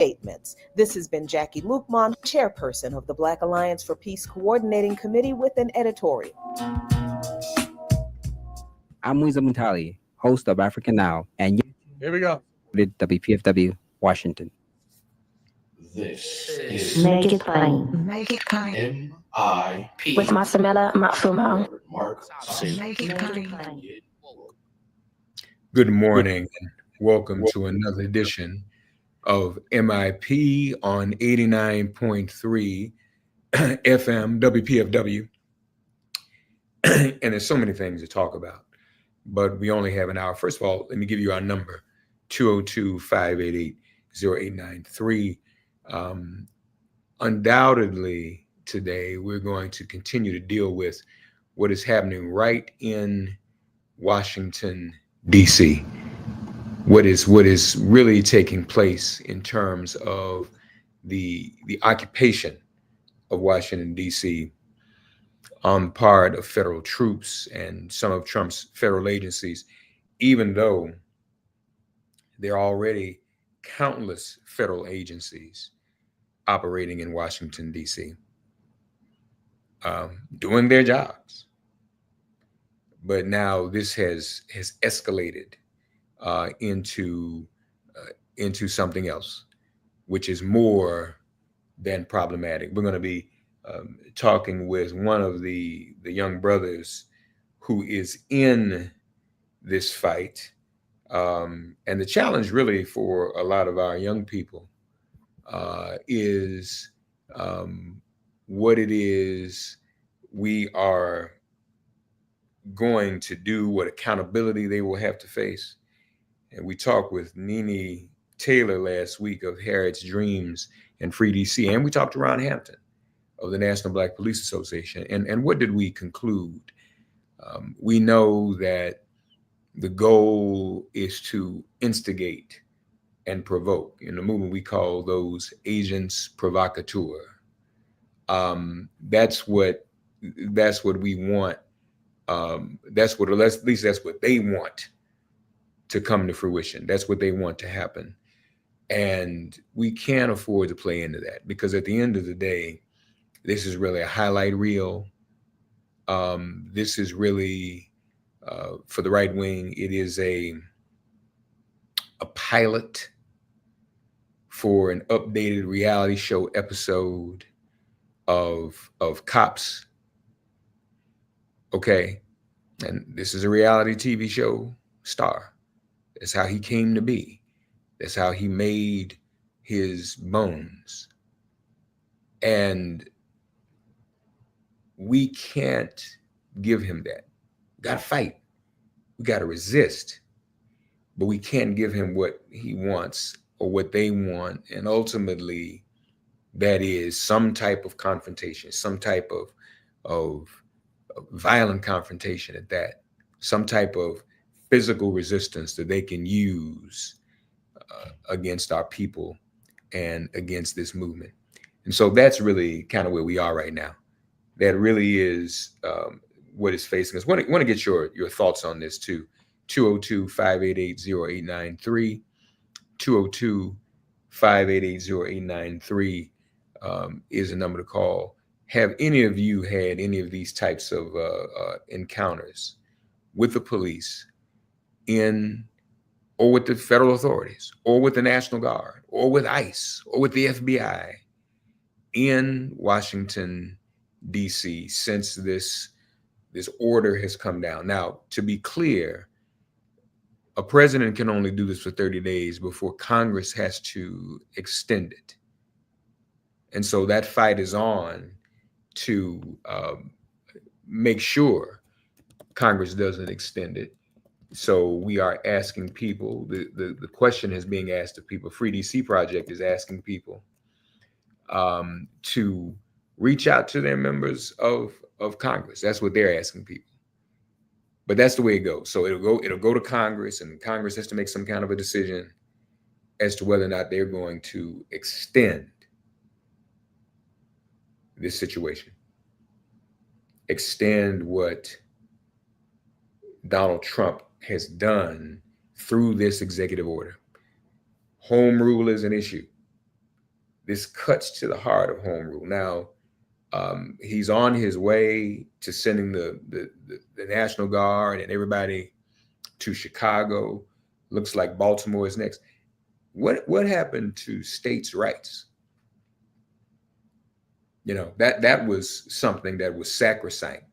Statements. This has been Jackie Lukman, chairperson of the Black Alliance for Peace Coordinating Committee, with an editorial. I'm Wiza Muntali, host of African Now, and Here we go. you're WPFW, Washington. This is Make it plain. Make it plain. MIP With Masamela Matfumo. Mark C. Make it plain. Good morning and welcome to another edition of MIP on 89.3 FM WPFW. And there's so many things to talk about, but we only have an hour. First of all, let me give you our number, 202-588-0893. Undoubtedly, today we're going to continue to deal with what is happening right in Washington, D.C. What is really taking place in terms of the occupation of Washington, D.C. on the part of federal troops and some of Trump's federal agencies, even though there are already countless federal agencies operating in Washington, D.C., doing their jobs. But now this has escalated into something else, which is more than problematic. We're going to be talking with one of the young brothers who is in this fight. And the challenge really for a lot of our young people is what it is we are going to do, what accountability they will have to face. And we talked with Nene Taylor last week of Harriet's Dreams and Free DC, and we talked to Ron Hampton of the National Black Police Association. And what did we conclude? We know that the goal is to instigate and provoke. In the movement, we call those agents provocateur. That's what we want. At least that's what they want to come to fruition. That's what they want to happen. And we can't afford to play into that, because at the end of the day, this is really a highlight reel. This is really, for the right wing, it is a pilot for an updated reality show episode of Cops. Okay. And this is a reality TV show star. That's how he came to be. That's how he made his bones. And we can't give him that. We got to fight. We got to resist. But we can't give him what he wants or what they want. And ultimately, that is some type of confrontation, some type of violent confrontation at that, some type of physical resistance that they can use against our people and against this movement. And so that's really kind of where we are right now. That really is what is facing us. Want to get your thoughts on this too. 202-588-0893, 202-588-0893 is a number to call. Have any of you had any of these types of encounters with the police or with the federal authorities, or with the National Guard, or with ICE, or with the FBI in Washington, D.C. since this order has come down? Now, to be clear, a president can only do this for 30 days before Congress has to extend it. And so that fight is on to make sure Congress doesn't extend it. So we are asking people, the question is being asked of people. Free DC Project is asking people to reach out to their members of Congress. That's what they're asking people. But that's the way it goes. So it'll go to Congress, and Congress has to make some kind of a decision as to whether or not they're going to extend this situation. Extend what Donald Trump has done through this executive order. Home rule is an issue. this cuts to the heart of home rule. Now, he's on his way to sending the National Guard and everybody to Chicago. Looks like Baltimore is next. What happened to states' rights? You know, that was something that was sacrosanct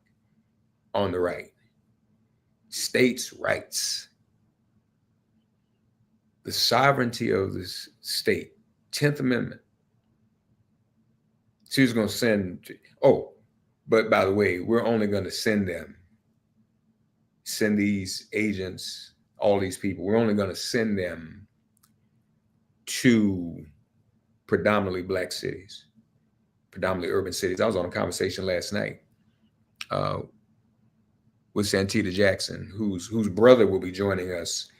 on the right. States' rights. The sovereignty of the state. 10th Amendment. She was going to send, but by the way, we're only going to send these agents, all these people, we're only going to send them to predominantly Black cities, predominantly urban cities. I was on a conversation last night with Santita Jackson, whose brother will be joining us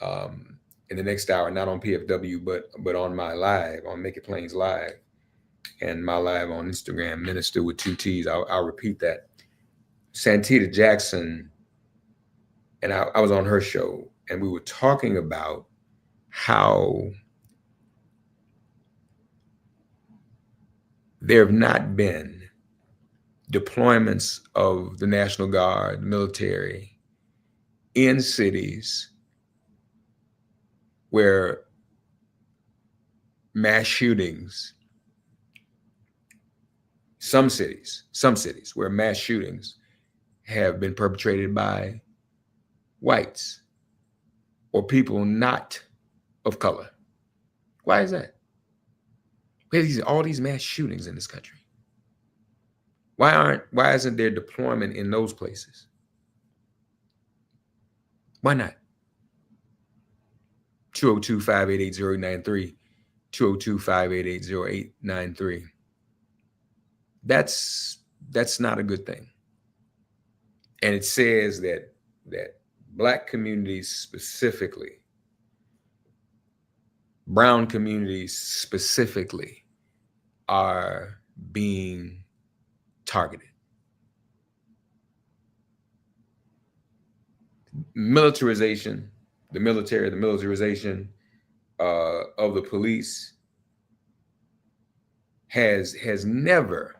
in the next hour, not on PFW, but on my live, on Make It Plains Live, and my live on Instagram, Minister with 2 T's. I'll repeat that. Santita Jackson, and I was on her show, and we were talking about how there have not been deployments of the National Guard, military, in cities where mass shootings, some cities where mass shootings have been perpetrated by whites or people not of color. Why is that? Where all these mass shootings in this country? Why isn't there deployment in those places? Why not? 202-588-0893, 202-588-0893. That's not a good thing. And it says that Black communities specifically, brown communities specifically, are being targeted. Militarization, the militarization of the police has never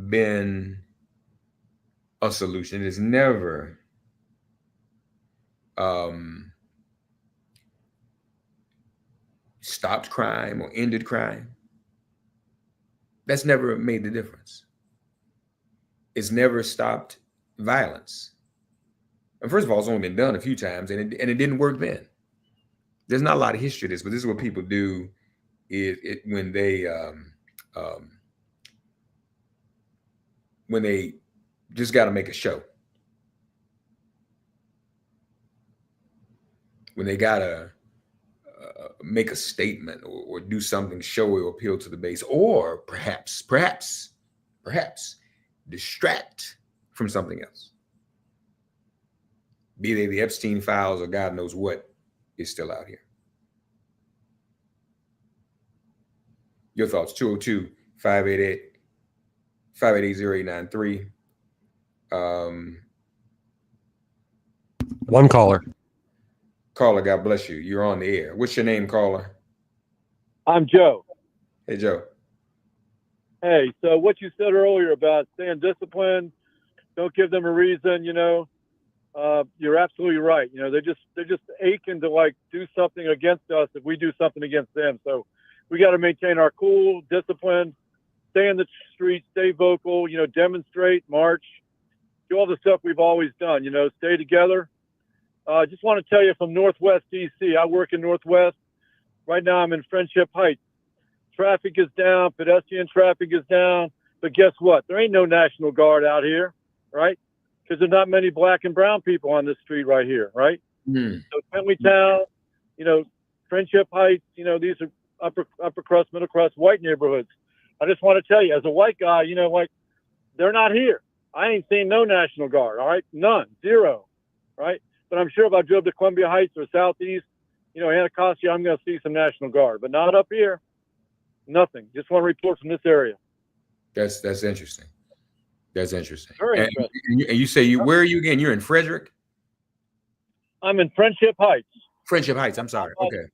been a solution. It has never stopped crime or ended crime. That's never made the difference. It's never stopped violence. And first of all, it's only been done a few times, and it didn't work then. There's not a lot of history to this, but this is what people do when they just got to make a show. When they got to make a statement or do something showy or appeal to the base, or perhaps distract from something else. Be they the Epstein files or God knows what is still out here. Your thoughts, 202-588-0893. One caller. Caller, God bless you. You're on the air. What's your name, caller? I'm Joe. Hey, Joe. Hey, so what you said earlier about staying disciplined, don't give them a reason, you're absolutely right. They're just aching to like do something against us if we do something against them. So we got to maintain our cool, discipline, stay in the streets, stay vocal, demonstrate, march, do all the stuff we've always done, stay together. I just want to tell you from Northwest DC, I work in Northwest. Right now I'm in Friendship Heights. Traffic is down, pedestrian traffic is down, but guess what? There ain't no National Guard out here, right? Because there's not many Black and brown people on this street right here, right? So Town, Friendship Heights, these are upper crust, middle crust, white neighborhoods. I just want to tell you, as a white guy, they're not here. I ain't seen no National Guard, all right? None, zero, right? But I'm sure if I drove to Columbia Heights or Southeast, Anacostia, I'm going to see some National Guard, but not up here. Nothing. Just want to report from this area. That's interesting. That's interesting. Very and, interesting. And you say where are you again? You're in Frederick? I'm in Friendship Heights. Friendship Heights. I'm sorry. Okay.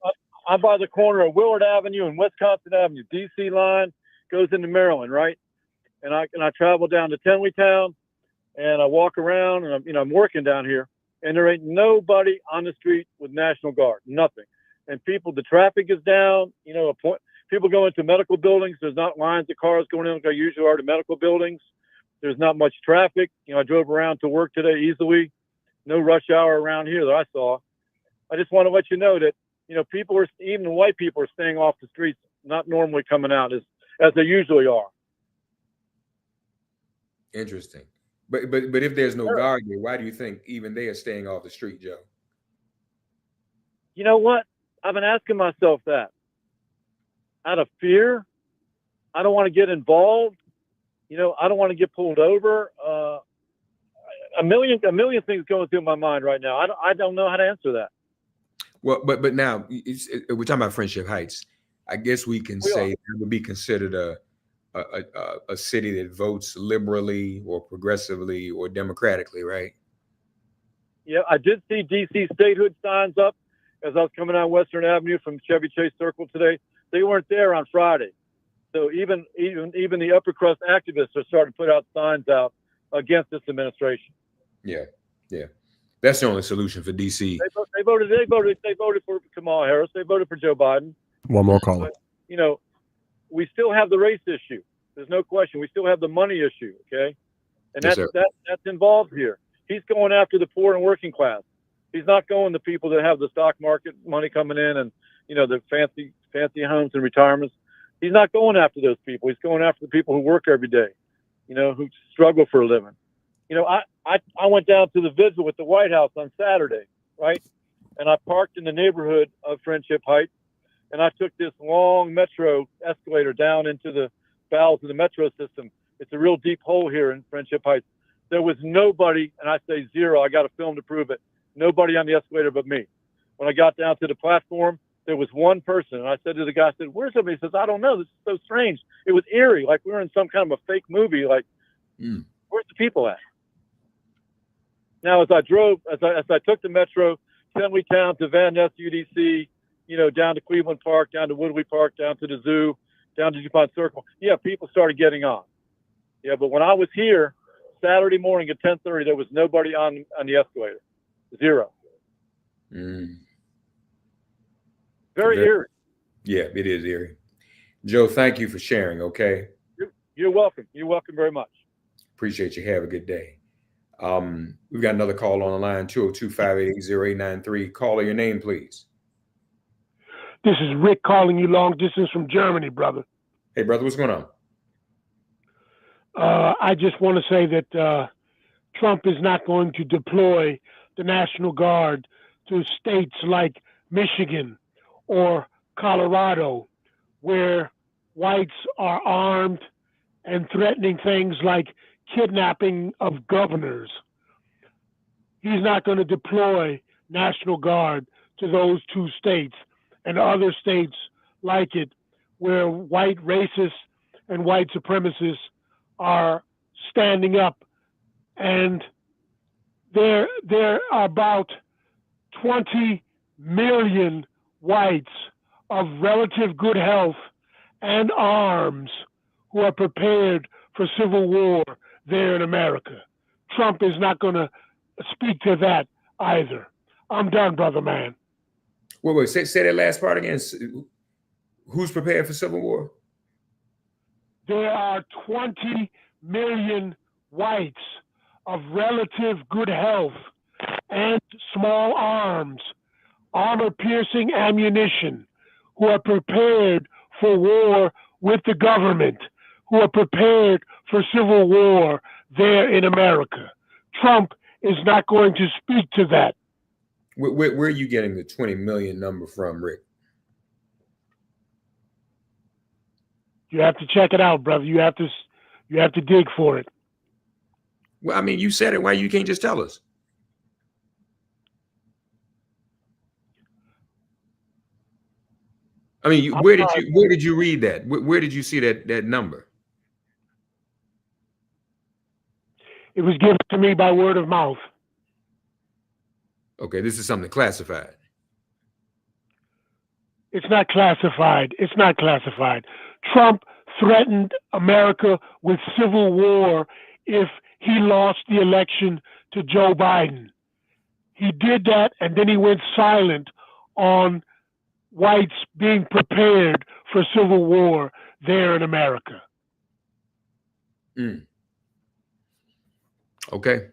I'm by the corner of Willard Avenue and Wisconsin Avenue. DC line goes into Maryland, right? And I travel down to Tenleytown, and I walk around, and I'm working down here, and there ain't nobody on the street with National Guard, nothing. And the traffic is down. People go into medical buildings. There's not lines of cars going in like there usually are to medical buildings. There's not much traffic. I drove around to work today easily. No rush hour around here that I saw. I just want to let you know that, even white people are staying off the streets, not normally coming out as they usually are. Interesting. But if there's no guard there, why do you think even they are staying off the street, Joe? You know what? I've been asking myself that. Out of fear, I don't want to get involved. I don't want to get pulled over. A million things going through my mind right now. I don't know how to answer that. Well, but now we're talking about Friendship Heights. I guess we can say it would be considered a city that votes liberally or progressively or democratically, right? Yeah, I did see DC statehood signs up as I was coming down Western Avenue from Chevy Chase Circle today. They weren't there on Friday. So even the upper crust activists are starting to put out signs out against this administration. Yeah. That's the only solution for DC. They voted for Kamala Harris. They voted for Joe Biden. One more caller. But, we still have the race issue. There's no question. We still have the money issue. Okay, and that's involved here. He's going after the poor and working class. He's not going to people that have the stock market money coming in and the fancy homes and retirements. He's not going after those people. He's going after the people who work every day, who struggle for a living. I went down to the visit with the White House on Saturday, right? And I parked in the neighborhood of Friendship Heights, and I took this long metro escalator down into the bowels of the metro system. It's a real deep hole here in Friendship Heights. There was nobody, and I say zero, I got a film to prove it, nobody on the escalator but me. When I got down to the platform, there was one person, and I said to the guy, where's somebody? He says, I don't know. This is so strange. It was eerie, like we were in some kind of a fake movie. Like, where's the people at? Now, as I took the metro, Tenleytown to Van Ness UDC, down to Cleveland Park, down to Woodley Park, down to the zoo, down to DuPont Circle, people started getting on. Yeah, but when I was here Saturday morning at 10:30, there was nobody on the escalator. Zero. Very eerie. Yeah, it is eerie. Joe, thank you for sharing, okay? You're welcome. You're welcome very much. Appreciate you. Have a good day. We've got another call on the line, 202-588-0893. Caller, your name, please. This is Rick calling you long distance from Germany, brother. Hey, brother, what's going on? I just want to say that Trump is not going to deploy the National Guard to states like Michigan or Colorado, where whites are armed and threatening things like kidnapping of governors. He's not going to deploy National Guard to those two states and other states like it, where white racists and white supremacists are standing up. And there are about 20 million whites of relative good health and arms who are prepared for civil war there in America. Trump is not going to speak to that either. I'm done, brother man. Wait, say that last part again. Who's prepared for civil war? There are 20 million whites of relative good health and small arms, armor-piercing ammunition, who are prepared for war with the government, who are prepared for civil war there in America. Trump is not going to speak to that. Where are you getting the 20 million number from, Rick? You have to check it out, brother. You have to dig for it. Well, I mean, you said it. Why you can't just tell us? I mean, where did you read that? Where did you see that number? It was given to me by word of mouth. Okay, this is something classified. It's not classified. It's not classified. Trump threatened America with civil war if he lost the election to Joe Biden. He did that, and then he went silent on whites being prepared for civil war there in America. Okay.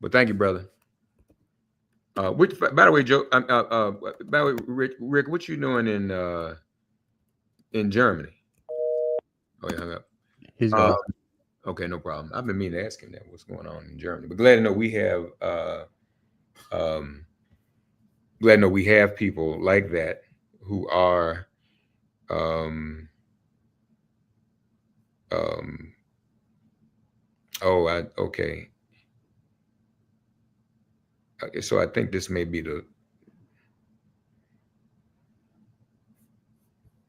Well, thank you, brother. By the way, Joe. By the way, Rick, what you doing in Germany? Oh, he hung up. He's gone. Okay, no problem. I've been meaning to ask him that. What's going on in Germany? But glad to know we have people like that who are okay. So I think this may be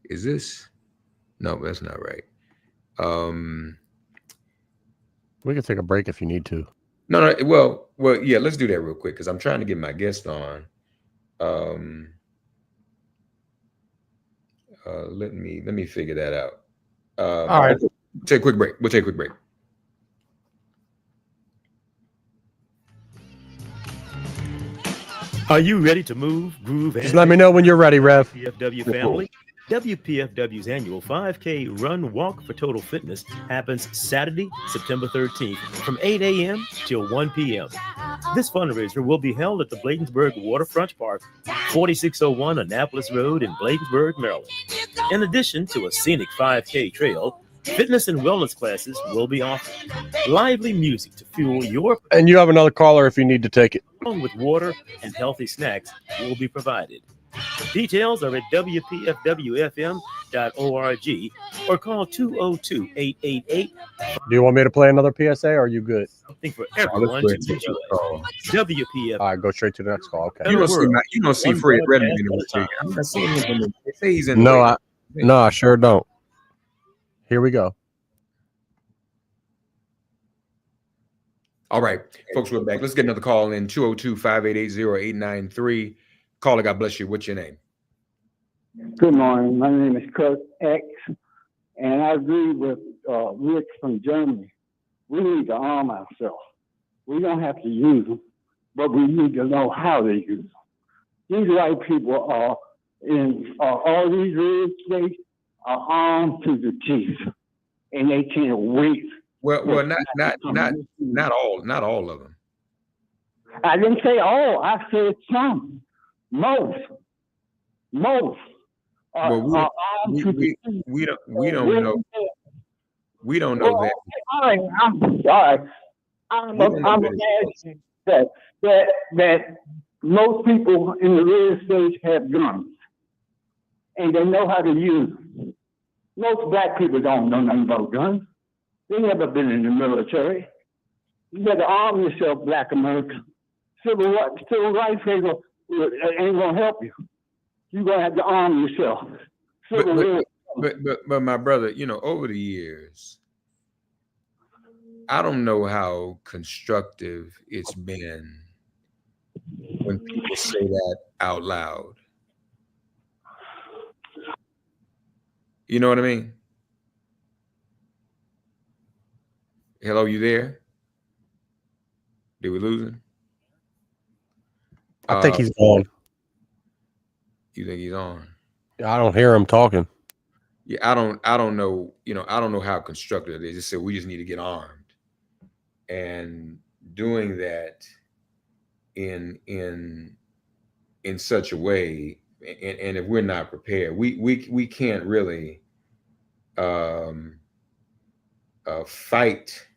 is this? No, that's not right. We can take a break if you need to. No. Well, yeah. Let's do that real quick because I'm trying to get my guest on. Let me figure that out. All right. Take a quick break. We'll take a quick break. Are you ready to move, groove, Just let me know when you're ready, Rev. WPFW family? WPFW's annual 5K Run Walk for Total Fitness happens Saturday, September 13th from 8 a.m. till 1 p.m. This fundraiser will be held at the Bladensburg Waterfront Park, 4601 Annapolis Road in Bladensburg, Maryland. In addition to a scenic 5K trail, fitness and wellness classes will be offered. Lively music to fuel your... And you have another caller if you need to take it. Along with water and healthy snacks will be provided. Details are at WPFWFM.org or call 202-888. Do you want me to play another PSA or are you good? Something for everyone to enjoy. WPF. All right, go straight to the next call. Okay. You don't see Fred Redmond anywhere. I'm not seeing him. They say he's in. No, I sure don't. Here we go. All right, folks, we're back. Let's get another call in 202-588-0893. Caller, God bless you. What's your name? Good morning. My name is Kurt X, and I agree with Rick from Germany. We need to arm ourselves. We don't have to use them, but we need to know how to use them. These white people are in all these red states are armed to the teeth, and they can't wait. Well, not all of them. I didn't say all. I said some. Most. We don't know. We don't know that. All right, I'm sorry. I'm imagining that most people in the red states have guns, and they know how to use them. Most black people don't know nothing about guns. They never been in the military. You better arm yourself, Black America. Civil rights ain't gonna help you. You're gonna have to arm yourself. But my brother, over the years, I don't know how constructive it's been when people say that out loud. You know what I mean? Hello, you there? Did we lose him? I think he's on. You think he's on? I don't hear him talking. Yeah, I don't know. I don't know how constructive it is. Just said we just need to get armed, and doing that in such a way, and if we're not prepared, we can't really fight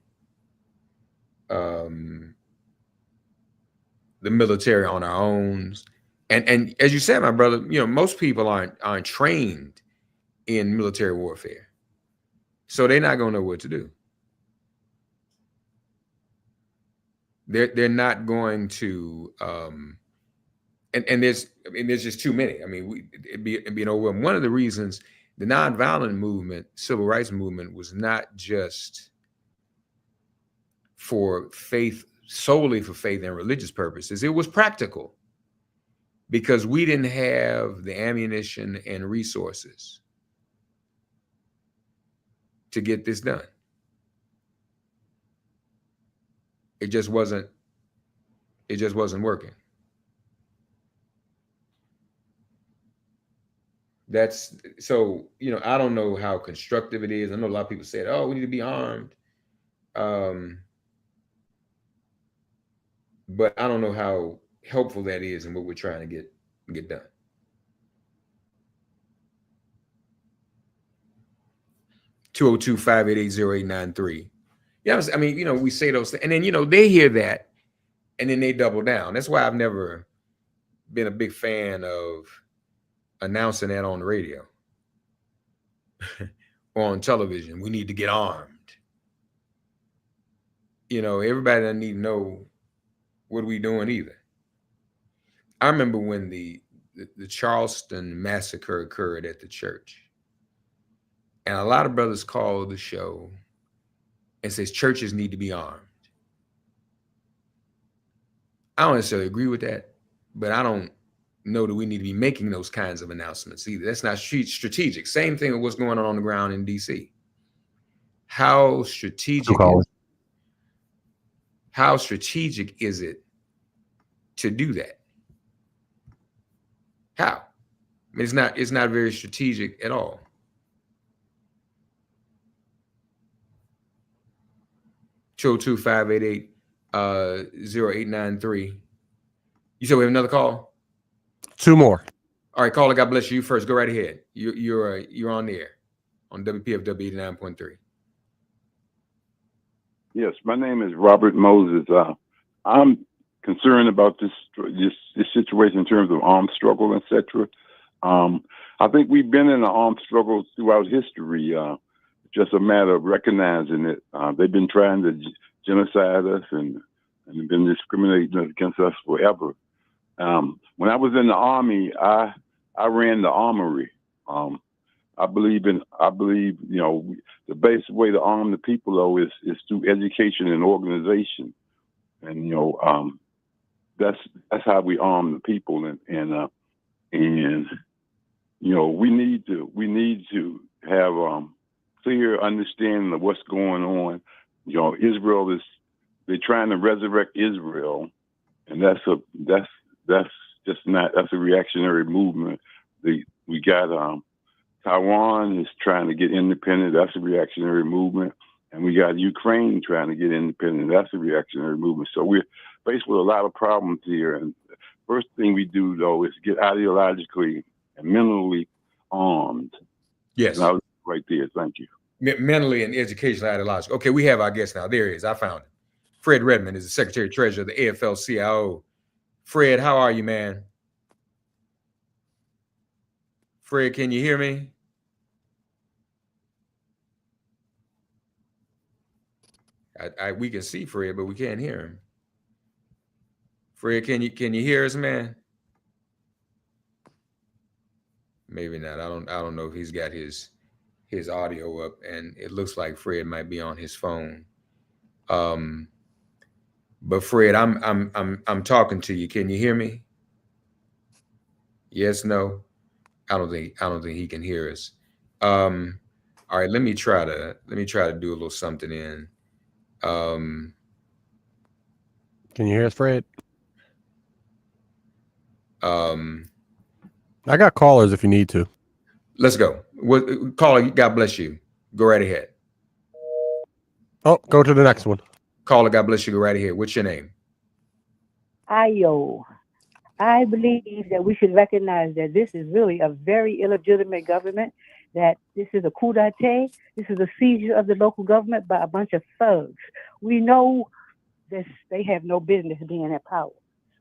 the military on our own. And as you said, my brother, most people aren't trained in military warfare, so they're not gonna know what to do. They're not going to, and there's just too many. I mean, it'd be an overwhelming. One of the reasons the nonviolent movement, civil rights movement, was not just for faith, solely for faith and religious purposes. It was practical. because we didn't have the ammunition and resources to get this done. It just wasn't working. That's so, you know, I don't know how constructive it is. I know a lot of people said, oh, we need to be armed. But I don't know how helpful that is in what we're trying to get done. (202-588-0893). Yeah, I mean, you know, we say those things, and then, you know, they hear that, and then they double down. That's why I've never been a big fan of announcing that on the radio or on television. We need to get armed. You know, everybody doesn't need to know what we doing either. I remember when the Charleston massacre occurred at the church, and a lot of brothers called the show and says churches need to be armed. I don't necessarily agree with that, but I don't know that we need to be making those kinds of announcements either. That's not strategic. Same thing with what's going on the ground in DC. How strategic is it to do that? How? I mean, it's not very strategic at all. (202-588-0893). You said we have another call? 2 more. All right, caller, God bless you. First, go right ahead. You're on the air on WPFW 89.3. Yes, my name is Robert Moses. I'm concerned about this situation in terms of armed struggle, etc. I think we've been in an armed struggle throughout history. Just a matter of recognizing it. They've been trying to genocide us and been discriminating against us forever. When I was in the Army, I ran the armory. I believe, you know, the best way to arm the people, though, is through education and organization. And, you know, that's how we arm the people. And you know, we need to have clear understanding of what's going on. You know, they're trying to resurrect Israel, and that's a reactionary movement. We got Taiwan is trying to get independent. That's a reactionary movement. And we got Ukraine trying to get independent. That's a reactionary movement. So we're faced with a lot of problems here. And the first thing we do, though, is get ideologically and mentally armed. Yes. And I'll right there. Thank you. Mentally and educationally ideological. Okay, we have our guest now. There he is. I found him. Fred Redmond is the Secretary Treasurer of the AFL-CIO. Fred, how are you, man? Fred, can you hear me? We can see Fred, but we can't hear him. Fred, can you hear us, man? Maybe not. I don't know if he's got his audio up, and it looks like Fred might be on his phone. But Fred, I'm talking to you. Can you hear me? Yes, no. I don't think he can hear us. All right, let me try to do a little something in. Can you hear us, Fred? I got callers if you need to. Let's go. Caller, God bless you. Go right ahead. Oh, go to the next one. Caller, God bless you. Go right ahead. What's your name? Ayo. I believe that we should recognize that this is really a very illegitimate government, that this is a coup d'etat. This is a seizure of the local government by a bunch of thugs. We know this, they have no business being in power.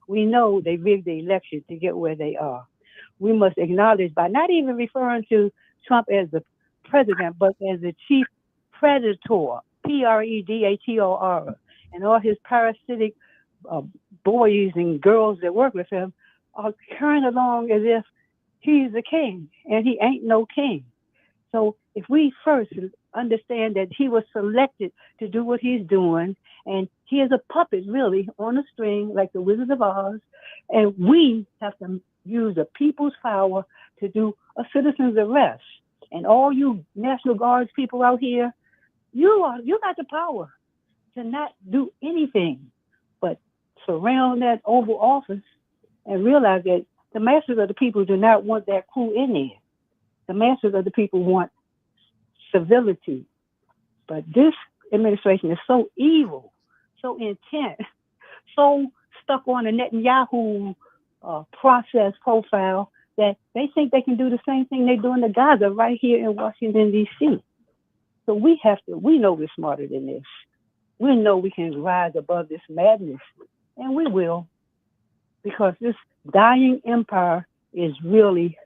We know they rigged the election to get where they are. We must acknowledge, by not even referring to Trump as the president, but as the chief predator, Predator, and all his parasitic boys and girls that work with him are carrying along as if he's the king, and he ain't no king. So if we first understand that he was selected to do what he's doing, and he is a puppet really on a string like the Wizard of Oz, and we have to use the people's power to do a citizen's arrest. And all you National Guards people out here, you got the power to not do anything but surround that Oval Office and realize that the masses of the people do not want that crew in there. The masses of the people want civility. But this administration is so evil, so intent, so stuck on a Netanyahu process profile that they think they can do the same thing they're doing to Gaza right here in Washington, D.C. So we know we're smarter than this. We know we can rise above this madness, and we will, because this dying empire is really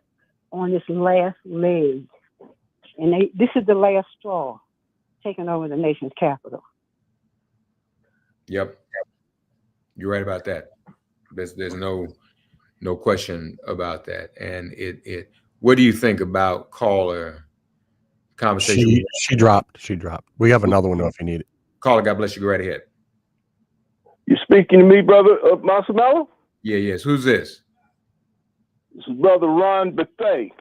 on this last leg. And this is the last straw, taking over the nation's capital. Yep. You're right about that. There's no question about that. And what do you think about caller conversation? She dropped. We have another one though if you need it. Caller, God bless you. Go right ahead. You speaking to me, brother Masamela? Yes. Who's this? This is Brother Ron Bethay.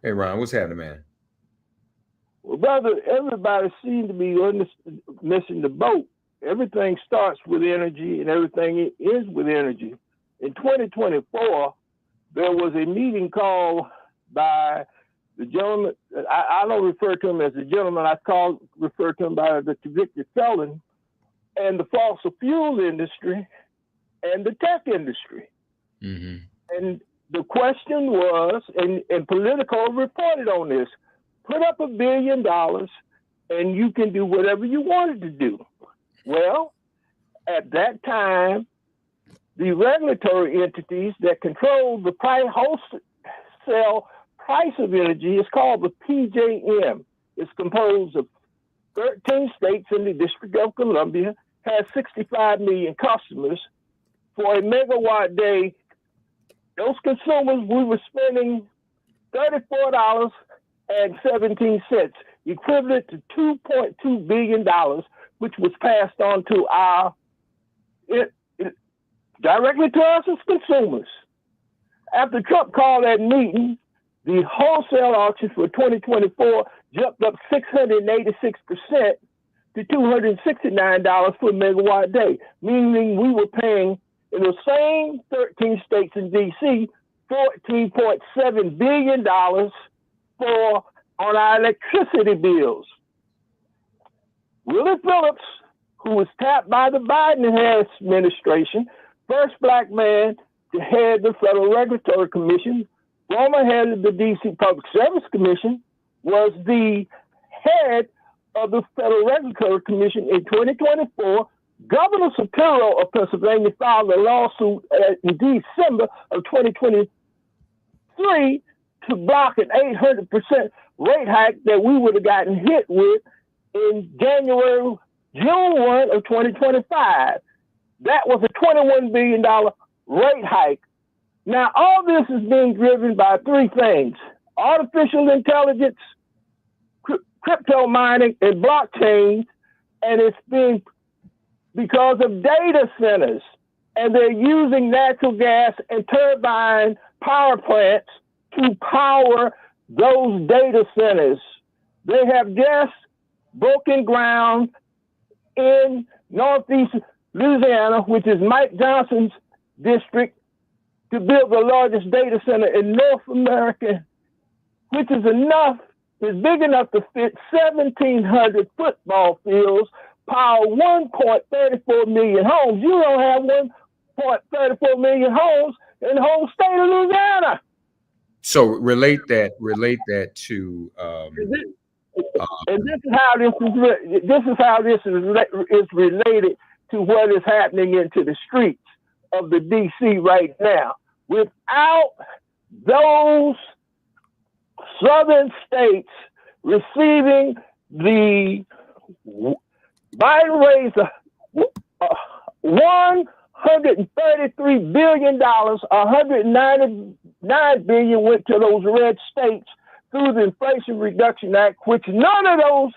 Hey, Ron, what's happening, man? Well, brother, everybody seems to be missing the boat. Everything starts with energy and everything ends with energy. In 2024, there was a meeting called by the gentleman. I don't refer to him as a gentleman. Refer to him by the convicted felon, and the fossil fuel industry and the tech industry. Mm-hmm. And the question was, and Politico reported on this, put up $1 billion and you can do whatever you wanted to do. Well, at that time, the regulatory entities that control the wholesale price of energy is called the PJM. It's composed of 13 states in the District of Columbia, has 65 million customers. For a megawatt day, those consumers, we were spending $34.17, equivalent to $2.2 billion, which was passed on to directly to us as consumers. After Trump called that meeting, the wholesale auction for 2024 jumped up 686% to $269 per megawatt day, meaning we were paying in the same 13 states in D.C. $14.7 billion on our electricity bills. Willie Phillips, who was tapped by the Biden-Harris administration, first black man to head the Federal Regulatory Commission, former head of the D.C. Public Service Commission, was the head of the Federal Regulatory Commission in 2024. Governor Shapiro of Pennsylvania filed a lawsuit in December of 2023 to block an 800% rate hike that we would have gotten hit with in June 1 of 2025. That was a $21 billion rate hike. Now, all this is being driven by three things: artificial intelligence, crypto mining, and blockchain, and it's being because of data centers, and they're using natural gas and turbine power plants to power those data centers. They have just broken ground in Northeast Louisiana, which is Mike Johnson's district, to build the largest data center in North America, which is big enough to fit 1,700 football fields, power 1.34 million homes. You don't have 1.34 million homes in the whole state of Louisiana. So relate that to and this is how this is related to what is happening into the streets of the DC right now. Without those southern states receiving the Biden raised $133 billion, $199 billion went to those red states through the Inflation Reduction Act, which none of those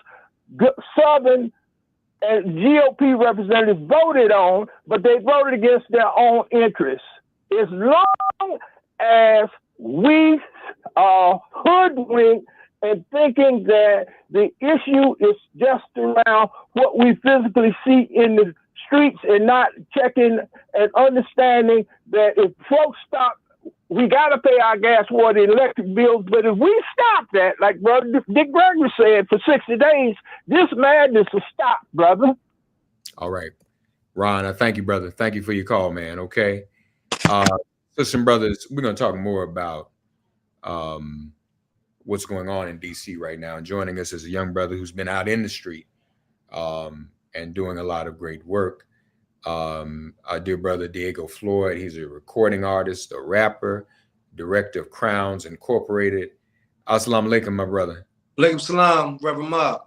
Southern and GOP representatives voted on, but they voted against their own interests. As long as we are hoodwinked and thinking that the issue is just around what we physically see in the streets and not checking and understanding that if folks stop, we got to pay our gas, water, and electric bills. But if we stop that, like Brother Dick Gregory said, for 60 days, this madness will stop, brother. All right. Ron, I thank you, brother. Thank you for your call, man. Okay. Sisters and brothers, we're going to talk more about what's going on in DC right now. And joining us is a young brother who's been out in the street and doing a lot of great work. Our dear brother Diego Floyd, he's a recording artist, a rapper, director of Crowns Incorporated. Assalamu alaikum, my brother. Alaikum salam, Reverend Mark.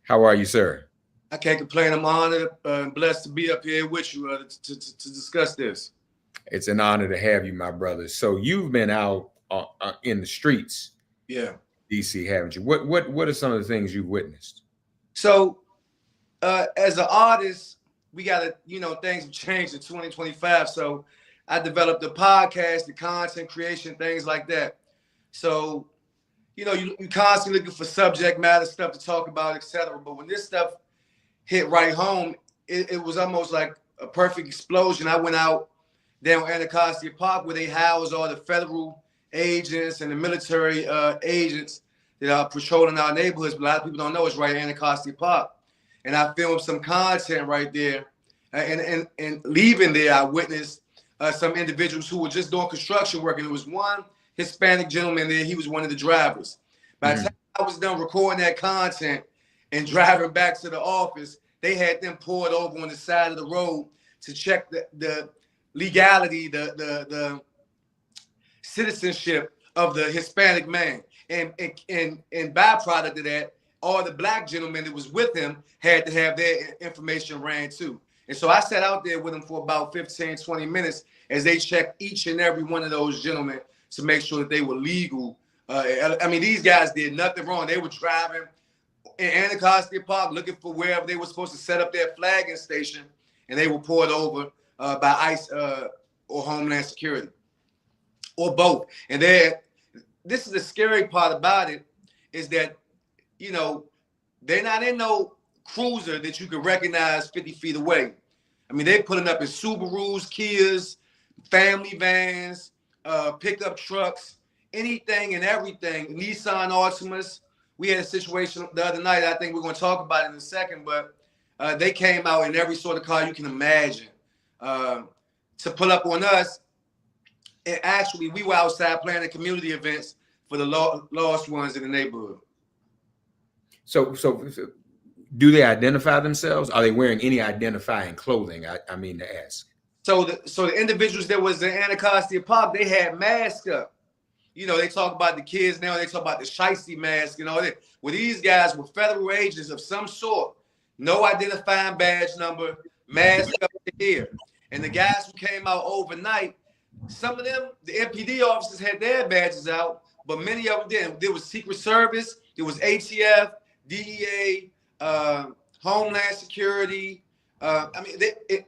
How are you, sir? I can't complain. I'm honored and blessed to be up here with you to discuss this. It's an honor to have you, my brother. So you've been out in the streets, yeah, DC, haven't you? What are some of the things you've witnessed? So, as an artist, we got to, things have changed in 2025. So, I developed a podcast, the content creation, things like that. So, you constantly looking for subject matter stuff to talk about, etc. But when this stuff hit right home, it was almost like a perfect explosion. I went out down Anacostia Park where they house all the federal agents and the military agents that are patrolling our neighborhoods. But a lot of people don't know it's right at Anacostia Park. And I filmed some content right there. And leaving there, I witnessed some individuals who were just doing construction work. And there was one Hispanic gentleman there. He was one of the drivers. By the time I was done recording that content and driving back to the office, they had them pulled over on the side of the road to check the legality, the citizenship of the Hispanic man. And byproduct of that, all the black gentlemen that was with him had to have their information ran too. And so I sat out there with them for about 15, 20 minutes as they checked each and every one of those gentlemen to make sure that they were legal. I mean, these guys did nothing wrong. They were driving in Anacostia Park looking for wherever they were supposed to set up their flagging station, and they were pulled over by ICE or Homeland Security, or both. And this is the scary part about it, is that, they're not in no cruiser that you can recognize 50 feet away. I mean, they're putting up in Subarus, Kias, family vans, pickup trucks, anything and everything. Nissan Altimas. We had a situation the other night, I think we're going to talk about it in a second, but they came out in every sort of car you can imagine to pull up on us. And actually, we were outside planning community events for the lost ones in the neighborhood. So do they identify themselves? Are they wearing any identifying clothing? I mean to ask. So the individuals that was in Anacostia Park, they had masks up. They talk about the kids now, they talk about the shiesty mask and all that. Well, these guys were federal agents of some sort, no identifying badge number, mask up to here. And the guys who came out overnight, some of them, the MPD officers had their badges out, but many of them didn't. There was Secret Service, there was ATF, DEA, Homeland Security.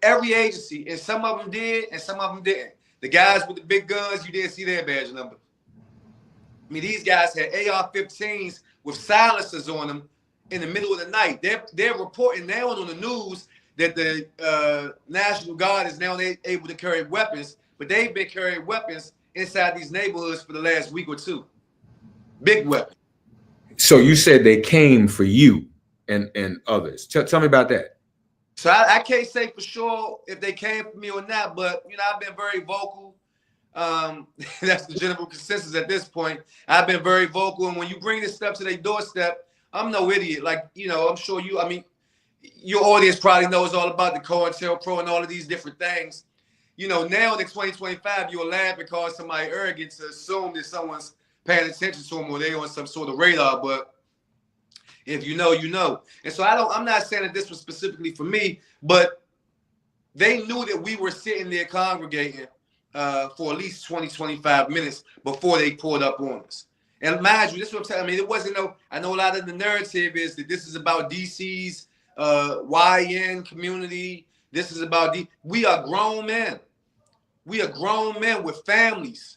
Every agency, and some of them did, and some of them didn't. The guys with the big guns, you didn't see their badge number. I mean, these guys had AR-15s with silencers on them in the middle of the night. They're reporting now on the news that the National Guard is now able to carry weapons, but they've been carrying weapons inside these neighborhoods for the last week or two. Big weapons. So you said they came for you and others. Tell me about that. So I can't say for sure if they came for me or not, but I've been very vocal. That's the general consensus at this point. I've been very vocal, and when you bring this stuff to their doorstep, I'm no idiot. Like, I'm sure your audience probably knows all about the COINTELPRO and all of these different things. Now in 2025, you'll laugh and call somebody arrogant to assume that someone's paying attention to them or they're on some sort of radar, but if you know, you know. And so I'm not saying that this was specifically for me, but they knew that we were sitting there congregating for at least 20, 25 minutes before they pulled up on us. And mind you, this is what I'm saying. I mean, it wasn't I know a lot of the narrative is that this is about DC's YN community. This is about we are grown men. We are grown men with families.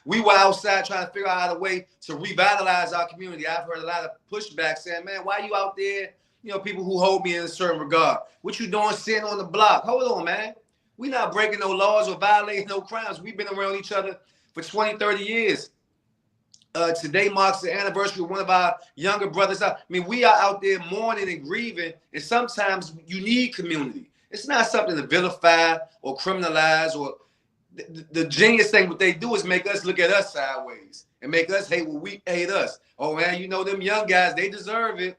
We were outside trying to figure out a way to revitalize our community. I've heard a lot of pushback saying, man, why you out there? You know, people who hold me in a certain regard. What you doing sitting on the block? Hold on, man. We not breaking no laws or violating no crimes. We've been around each other for 20, 30 years. Today marks the anniversary of one of our younger brothers. I mean, we are out there mourning and grieving, and sometimes you need community. It's not something to vilify or criminalize. Or the genius thing, what they do is make us look at us sideways and make us hate what we hate us. Oh man, you know them young guys, they deserve it.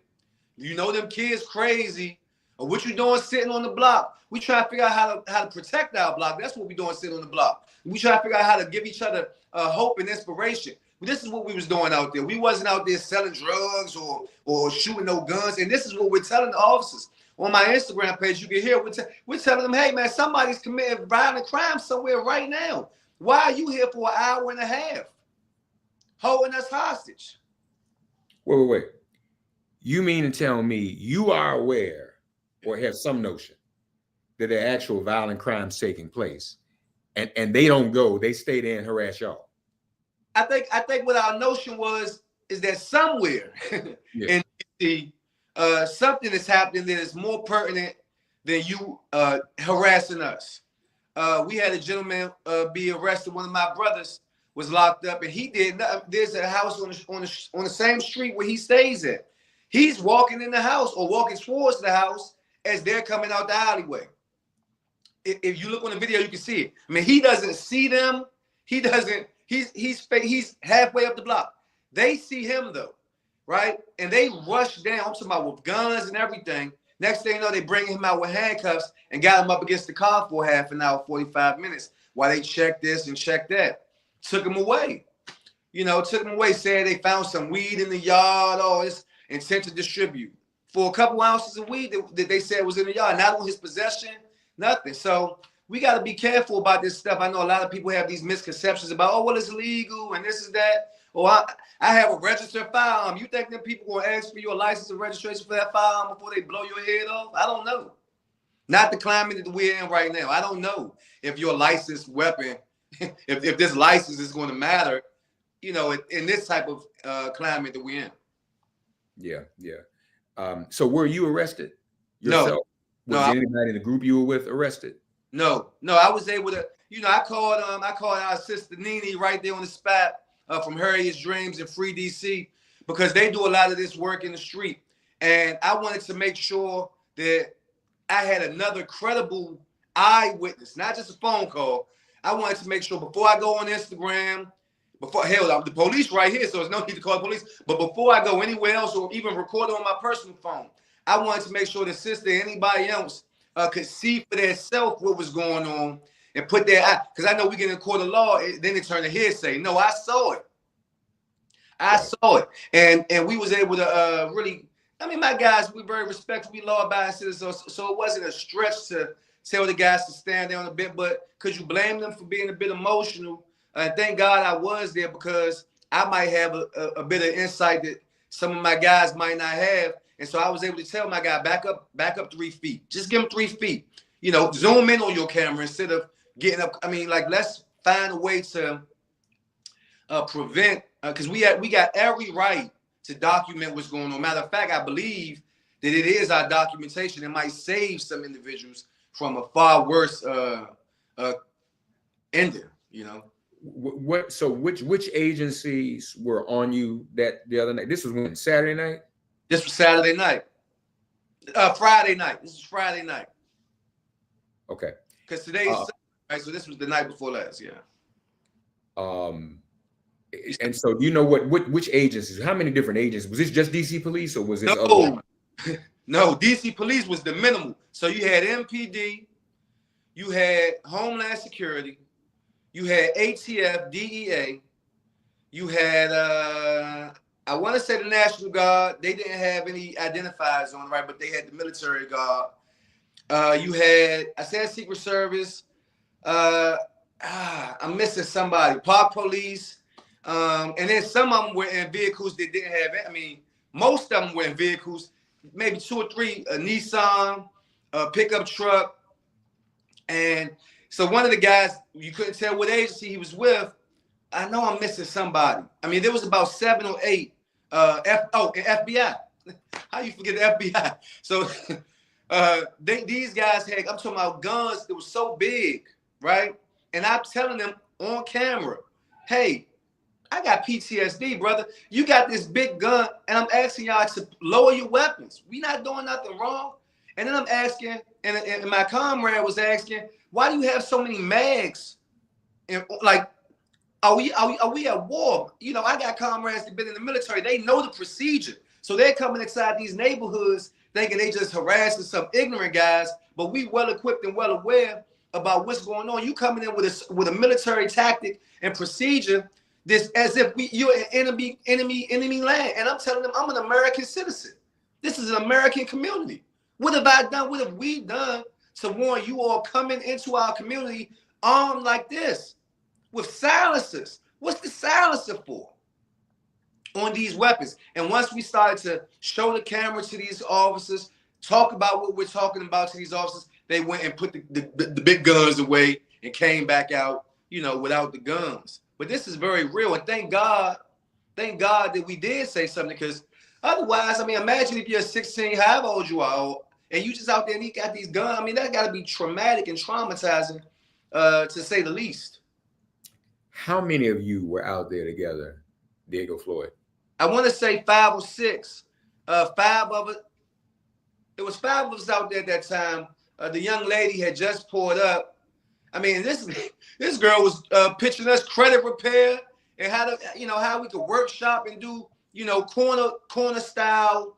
You know them kids crazy. Or what you doing sitting on the block? We try to figure out how to protect our block. That's what we doing sitting on the block. We try to figure out how to give each other hope and inspiration. This is what we was doing out there. We wasn't out there selling drugs or shooting no guns. And this is what we're telling the officers. On my Instagram page, you can hear we're telling them, hey, man, somebody's committing violent crime somewhere right now. Why are you here for an hour and a half holding us hostage? Wait. You mean to tell me you are aware or have some notion that there are actual violent crimes taking place and they don't go, they stay there and harass y'all? I think what our notion is that somewhere in DC, something is happening that is more pertinent than you harassing us. We had a gentleman be arrested. One of my brothers was locked up, and he did nothing. There's a house on the same street where he stays at. He's walking in the house or walking towards the house as they're coming out the alleyway. If you look on the video, you can see it. I mean, he doesn't see them. He doesn't. He's halfway up the block. They see him though, right? And they rush down. I'm talking about with guns and everything. Next thing you know, they bring him out with handcuffs and got him up against the car for half an hour, 45 minutes, while they check this and check that. Took him away. Took him away. Said they found some weed in the yard. Oh, it's intent to distribute for a couple ounces of weed that they said was in the yard, not on his possession, nothing. So we got to be careful about this stuff. I know a lot of people have these misconceptions about, oh, well, it's illegal and this is that. Or I have a registered firearm. You think that people going to ask for your license and registration for that firearm before they blow your head off? I don't know. Not the climate that we're in right now. I don't know if your licensed weapon, if this license is going to matter, in this type of climate that we're in. Yeah. So were you arrested yourself? No. Was anybody in the group you were with arrested? No, I was able to, I called our sister Nene right there on the spot from Harriet's Dreams and Free DC, because they do a lot of this work in the street. And I wanted to make sure that I had another credible eyewitness, not just a phone call. I wanted to make sure before I go on Instagram, the police right here, so there's no need to call the police. But before I go anywhere else or even record it on my personal phone, I wanted to make sure the sister and anybody else could see for themselves what was going on and put their, because I know we get in court of law, then it turned to hearsay. No, I saw it. Saw it. And we was able to really, my guys, we very respectful, we law-abiding citizens, so it wasn't a stretch to tell the guys to stand down a bit, but could you blame them for being a bit emotional? Thank God I was there, because I might have a bit of insight that some of my guys might not have. And so I was able to tell my guy, back up 3 feet. Just give him 3 feet. Zoom in on your camera instead of getting up. Let's find a way to prevent, because we got every right to document what's going on. Matter of fact, I believe that it is our documentation that might save some individuals from a far worse ending, So which agencies were on you the other night? This was when, Saturday night? This was Saturday night. Friday night. This is Friday night. Okay. Because today is Sunday, right? So this was the night before last, yeah. And so which agencies? How many different agencies? Was this just DC Police or was this other? No, DC Police was the minimal. So you had MPD, you had Homeland Security, you had ATF, DEA, you had I want to say the National Guard. They didn't have any identifiers on it, right? But they had the military guard. You had, I said Secret Service. I'm missing somebody. Park Police. And then some of them were in vehicles that didn't have it. Most of them were in vehicles, maybe 2 or 3, a Nissan, a pickup truck. And So one of the guys, you couldn't tell what agency he was with. I know I'm missing somebody. I mean, there was about 7 or 8. FBI. How you forget the FBI? So these guys had, I'm talking about guns that was so big, right? And I'm telling them on camera, hey, I got PTSD, brother. You got this big gun, and I'm asking y'all to lower your weapons. We not doing nothing wrong. And then I'm asking, and my comrade was asking, why do you have so many mags? And like, are we at war? You know, I got comrades that been in the military. They know the procedure. So they're coming inside these neighborhoods thinking they just harassing some ignorant guys, but we well equipped and well aware about what's going on. You coming in with a military tactic and procedure, this as if you're in enemy land. And I'm telling them I'm an American citizen. This is an American community. What have I done? What have we done to warn you all coming into our community armed like this with silencers? What's the silencer for on these weapons? And once we started to show the camera to these officers, talk about what we're talking about to these officers, they went and put the big guns away and came back out, you know, without the guns. But this is very real. And thank God that we did say something, because otherwise, I mean, imagine if you're 16, however old you are, and you just out there and you got these guns. I mean, that got to be traumatic and traumatizing, to say the least. How many of you were out there together, Diego Floyd? I want to say 5 or 6. 5 of us. It was 5 of us out there at that time. The young lady had just pulled up. I mean, this girl was pitching us credit repair and how we could workshop and do, you know, corner style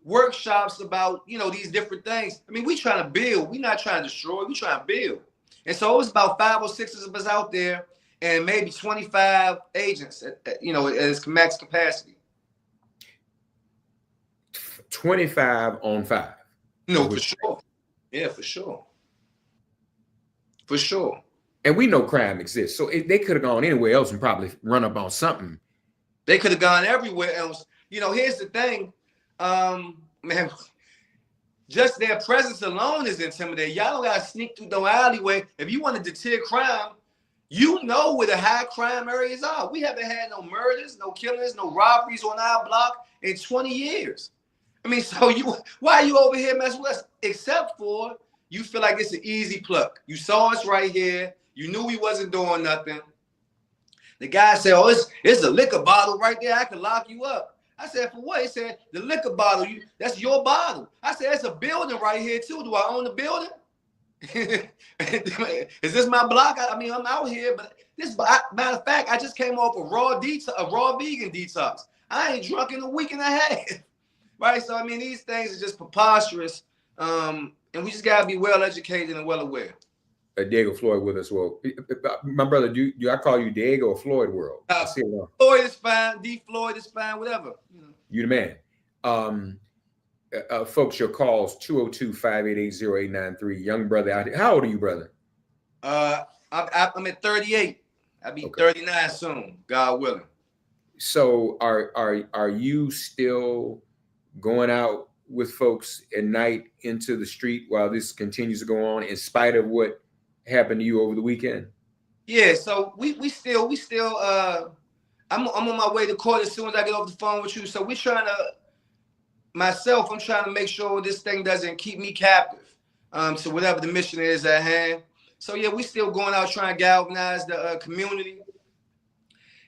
workshops about, you know, these different things. I mean, we trying to build. We not trying to destroy. We trying to build. And so it was about 5 or 6 of us out there, and maybe 25 agents, at its max capacity. 25 on 5. No, for sure. Yeah, for sure. For sure. And we know crime exists. So they could have gone anywhere else and probably run up on something. They could have gone everywhere else. You know, here's the thing, man, just their presence alone is intimidating. Y'all don't got to sneak through no alleyway. If you want to deter crime, you know where the high crime areas are. We haven't had no murders, no killings, no robberies on our block in 20 years. I mean, so why are you over here messing with us? Except for you feel like it's an easy pluck. You saw us right here. You knew we wasn't doing nothing. The guy said, oh, it's a liquor bottle right there. I can lock you up. I said, for what? He said, the liquor bottle, that's your bottle. I said, it's a building right here too. Do I own the building? Is this my block? I mean, I'm out here, but matter of fact, I just came off a raw vegan detox. I ain't drunk in a week and a half. Right? So, I mean, these things are just preposterous. And we just got to be well educated and well aware. Diego Floyd with us. Well, my brother, do I call you Diego or Floyd World? Floyd is fine. D Floyd is fine. Whatever. You the man. Folks, your calls 202-588-0893. Young brother out here. How old are you, brother? I'm at 38. I'll be 39 soon, God willing. So are you still going out with folks at night into the street while this continues to go on, in spite of what happened to you over the weekend? Yeah, so we still I'm on my way to court as soon as I get off the phone with you. So I'm trying to make sure this thing doesn't keep me captive to whatever the mission is at hand. So yeah, we still going out trying to galvanize the community.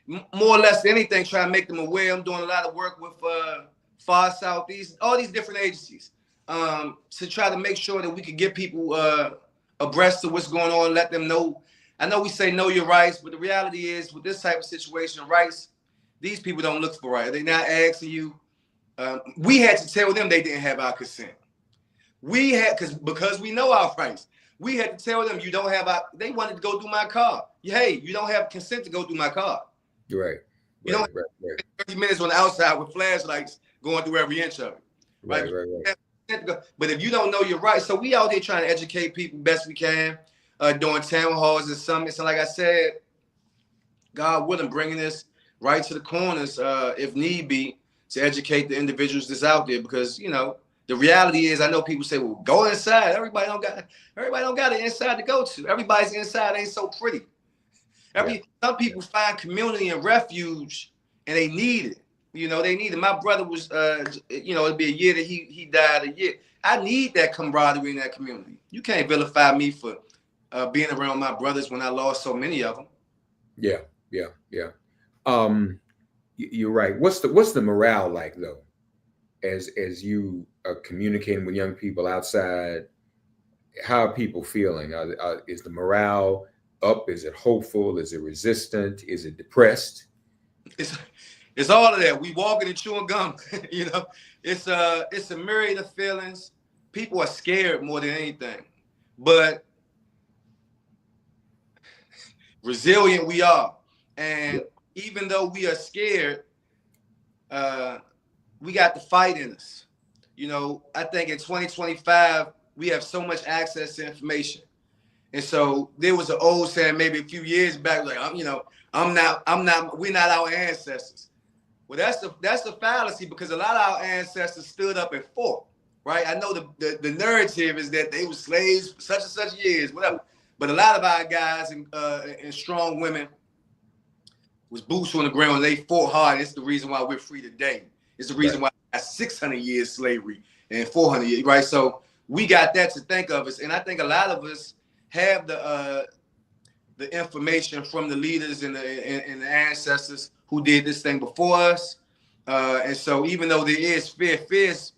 More or less than anything, trying to make them aware. I'm doing a lot of work with Far Southeast, all these different agencies, to try to make sure that we can get people abreast of what's going on, let them know. I know we say know your rights, but the reality is with this type of situation, rights, these people don't look for rights. They're not asking you. We had to tell them they didn't have our consent. We had, because we know our rights. We had to tell them you don't have our, they wanted to go through my car. Hey, you don't have consent to go through my car. Right. You don't have 30 minutes on the outside with flashlights going through every inch of it. Right. But if you don't know your rights, so we out there trying to educate people best we can, doing town halls and summits. And like I said, God willing, bringing this right to the corners, if need be, to educate the individuals that's out there, because, you know, the reality is, I know people say, well, go inside. Everybody don't got an inside to go to. Everybody's inside ain't so pretty. Some people find community and refuge, and they need it. You know, they need it. My brother was, you know, it'd be a year that he died a year. I need that camaraderie in that community. You can't vilify me for being around my brothers when I lost so many of them. Yeah. You're right. What's the morale like though, as you are communicating with young people outside? How are people feeling? Is the morale up? Is it hopeful? Is it resistant? Is it depressed? It's all of that. We walking and chewing gum. You know, it's a myriad of feelings. People are scared more than anything, but resilient we are. And even though we are scared, we got the fight in us. You know, I think in 2025 we have so much access to information. And so there was an old saying maybe a few years back, like, we're not our ancestors. Well, that's the fallacy, because a lot of our ancestors stood up and fought, right? I know the narrative is that they were slaves for such and such years, whatever. But a lot of our guys and strong women was boots on the ground, and they fought hard. It's the reason why we're free today. It's the reason why we got 600 years slavery and 400 years, right? So we got that to think of us. And I think a lot of us have the information from the leaders and the ancestors who did this thing before us. And so even though there is fear is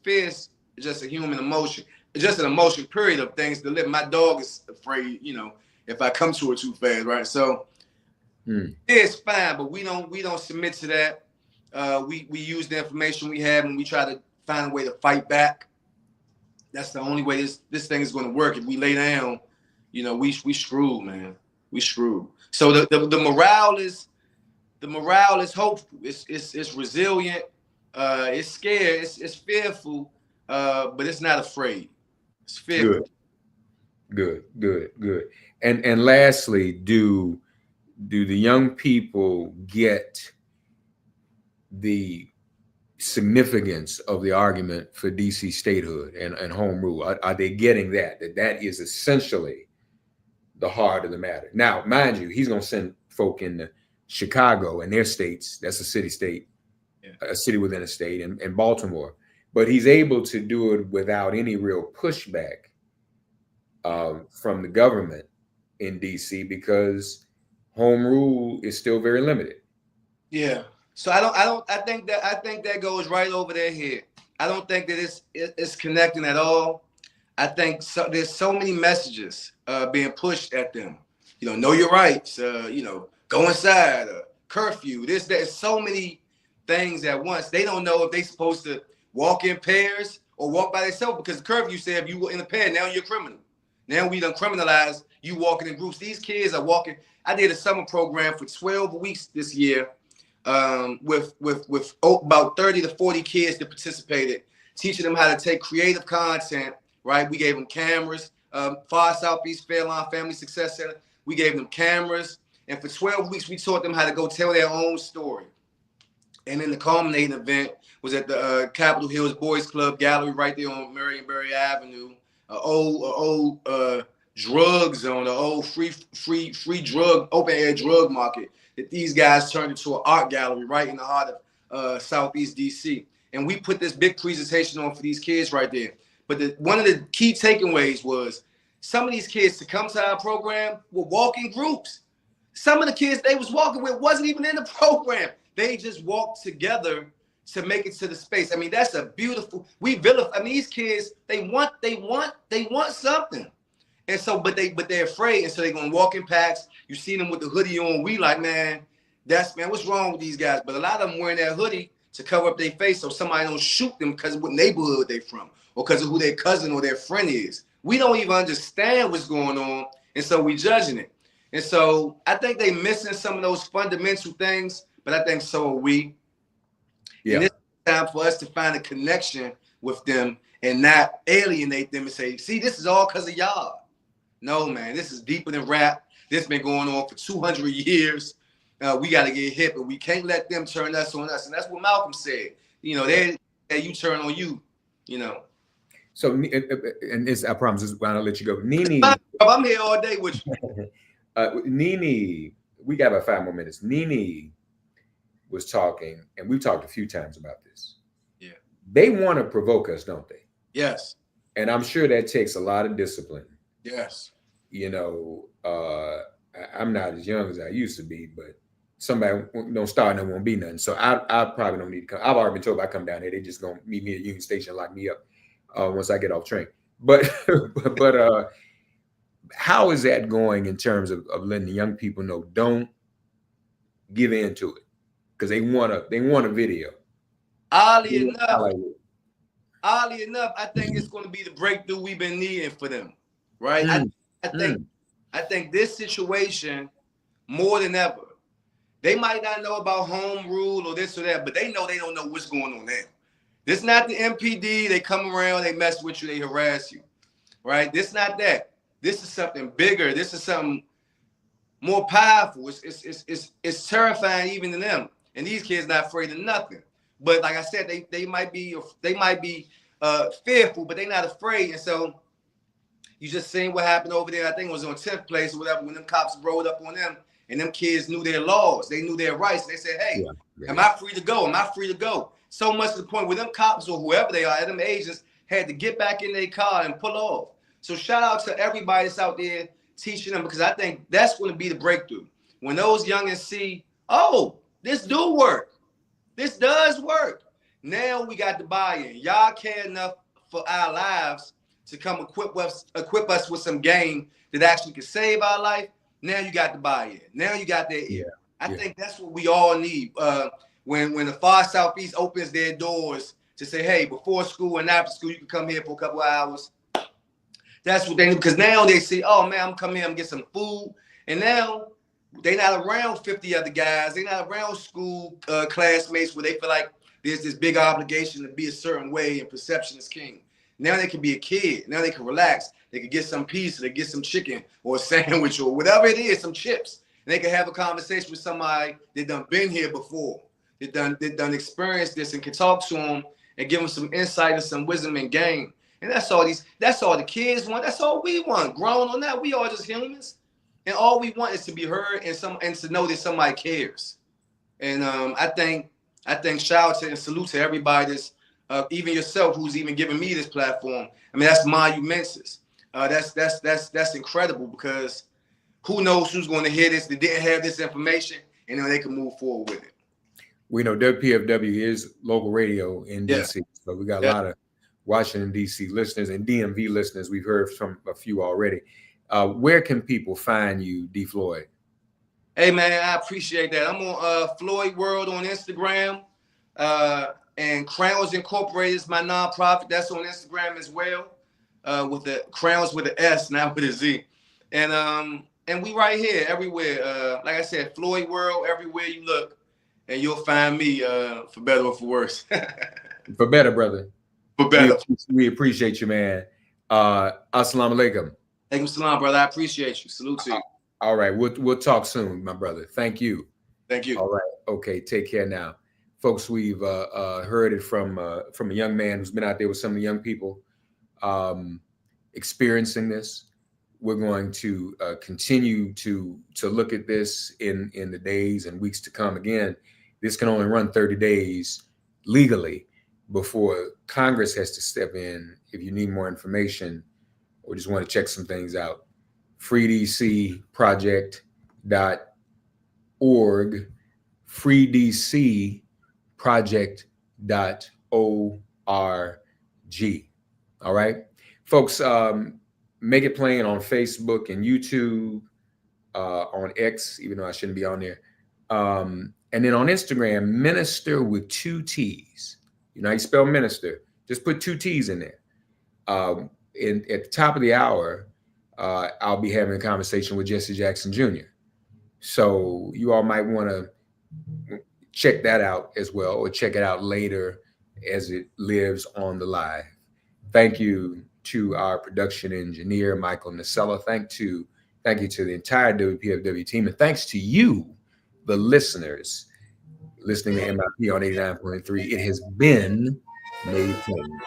just a human emotion. It's just an emotion, period, of things to live. My dog is afraid, you know, if I come to her too fast, right? So it's fine, but we don't submit to that. We use the information we have, and we try to find a way to fight back. That's the only way this thing is going to work. If we lay down, you know, we screwed, man. We screwed. So the morale is hopeful. It's resilient. It's scared. It's fearful. But it's not afraid. It's fearful. Good. And lastly, do the young people get the significance of the argument for DC statehood and home rule? Are they getting that is essentially the heart of the matter? Now, mind you, he's going to send folk into Chicago and their states. That's a city-state, a city within a state, and Baltimore. But he's able to do it without any real pushback from the government in DC, because home rule is still very limited. Yeah. So I think that goes right over their head. I don't think that it's connecting at all. I think there's so many messages being pushed at them. You know your rights. You know, go inside. Curfew. There's so many things at once. They don't know if they're supposed to walk in pairs or walk by themselves, because the curfew said if you were in a pair, now you're a criminal. Now we done criminalized you walking in groups. These kids are walking. I did a summer program for 12 weeks this year with about 30 to 40 kids that participated, teaching them how to take creative content, right? We gave them cameras. Far Southeast Fairlawn Family Success Center, we gave them cameras. And for 12 weeks, we taught them how to go tell their own story. And then the culminating event was at the Capitol Hills Boys Club Gallery right there on Marionberry Avenue. Old drug zone, an old free drug, open air drug market that these guys turned into an art gallery right in the heart of Southeast DC. And we put this big presentation on for these kids right there. But one of the key takeaways was some of these kids to come to our program were walking groups. Some of the kids they was walking with wasn't even in the program. They just walked together to make it to the space. I mean, that's a beautiful, I mean, these kids, they want something. And so, but they're afraid. And so they're going to walk in packs. You see them with the hoodie on. We like, man, what's wrong with these guys? But a lot of them wearing that hoodie to cover up their face so somebody don't shoot them because of what neighborhood they from or because of who their cousin or their friend is. We don't even understand what's going on. And so we judging it. And so I think they missing some of those fundamental things, but I think so are we. Yeah. And it's time for us to find a connection with them and not alienate them and say, see, this is all because of y'all. No, man, this is deeper than rap. This has been going on for 200 years. We got to get hip, but we can't let them turn us on us. And that's what Malcolm said. You know, you turn on you, you know. So, and it's, I promise, this, I'll let you go. Nene, I'm here all day with you. Nene, we got about 5 more minutes. Nene was talking, and we've talked a few times about this. Yeah. They want to provoke us, don't they? Yes. And I'm sure that takes a lot of discipline. Yes. You know, I'm not as young as I used to be, but somebody don't start and there won't be nothing. So I probably don't need to come. I've already been told if I come down here, they just gonna meet me at Union Station and lock me up once I get off train. But how is that going in terms of letting the young people know don't give in to it because they want a video? Oddly enough, I think it's going to be the breakthrough we've been needing for them, right? I think this situation more than ever. They might not know about home rule or this or that, but they know they don't know what's going on there. This is not the MPD. They come around, they mess with you, they harass you, right? This is not that. This is something bigger. This is something more powerful. It's terrifying even to them. And these kids not afraid of nothing. But like I said, they might be fearful, but they're not afraid. And so you just seen what happened over there. I think it was on 10th place or whatever when them cops rolled up on them. And them kids knew their laws. They knew their rights. They said, hey, am I free to go? Am I free to go? So much to the point where them cops or whoever they are, them agents, had to get back in their car and pull off. So shout out to everybody that's out there teaching them, because I think that's going to be the breakthrough. When those youngins see, oh, this do work. This does work. Now we got the buy-in. Y'all care enough for our lives to come equip us with some game that actually can save our life. Now you got the buy-in. Now you got their ear. I think that's what we all need. When the far Southeast opens their doors to say, hey, before school and after school, you can come here for a couple of hours. That's what they need. Because now they see, oh, man, I'm coming here, I'm get some food. And now they're not around 50 other guys. They're not around school classmates where they feel like there's this big obligation to be a certain way and perception is king. Now they can be a kid. Now they can relax. They can get some pizza, they get some chicken or a sandwich or whatever it is, some chips. And they can have a conversation with somebody that done been here before. That done experienced this and can talk to them and give them some insight and some wisdom and game. And that's all the kids want. That's all we want. Grown or not, we all just humans. And all we want is to be heard and to know that somebody cares. And I think shout out to and salute to everybody that's even yourself who's even giving me this platform. I mean, that's monumentous. That's incredible, because who knows who's going to hear this that didn't have this information, and then they can move forward with it. We know WPFW is local radio in DC, so we got a lot of Washington DC listeners and DMV listeners. We've heard from a few already. Where can people find you, D. Floyd? Hey man, I appreciate that. I'm on Floyd World on Instagram, and Crowns Incorporated is my nonprofit. That's on Instagram as well, with the Crowns with an S, not with a Z. And we right here everywhere. Like I said, Floyd World, everywhere you look, and you'll find me, for better or for worse. For better, brother. For better. We appreciate you, man. Assalamu alaikum. Alaikum salam, brother. I appreciate you. Salute to you. All right. We'll talk soon, my brother. Thank you. Thank you. All right. Okay. Take care now. Folks, we've heard it from a young man who's been out there with some of the young people experiencing this. We're going to continue to look at this in the days and weeks to come. Again, this can only run 30 days legally before Congress has to step in. If you need more information or just want to check some things out, freedcproject.org, freedcproject.org. All right, folks, make it plain on Facebook and YouTube, on X, even though I shouldn't be on there. And then on Instagram, minister with 2 T's. You know how you spell minister? Just put 2 T's in there. At the top of the hour, I'll be having a conversation with Jesse Jackson Jr. So you all might want to check that out as well, or check it out later as it lives on the live. Thank you to our production engineer, Michael Nacella. Thank you to the entire WPFW team. And thanks to you, the listeners, listening to MIP on 89.3. It has been made plain.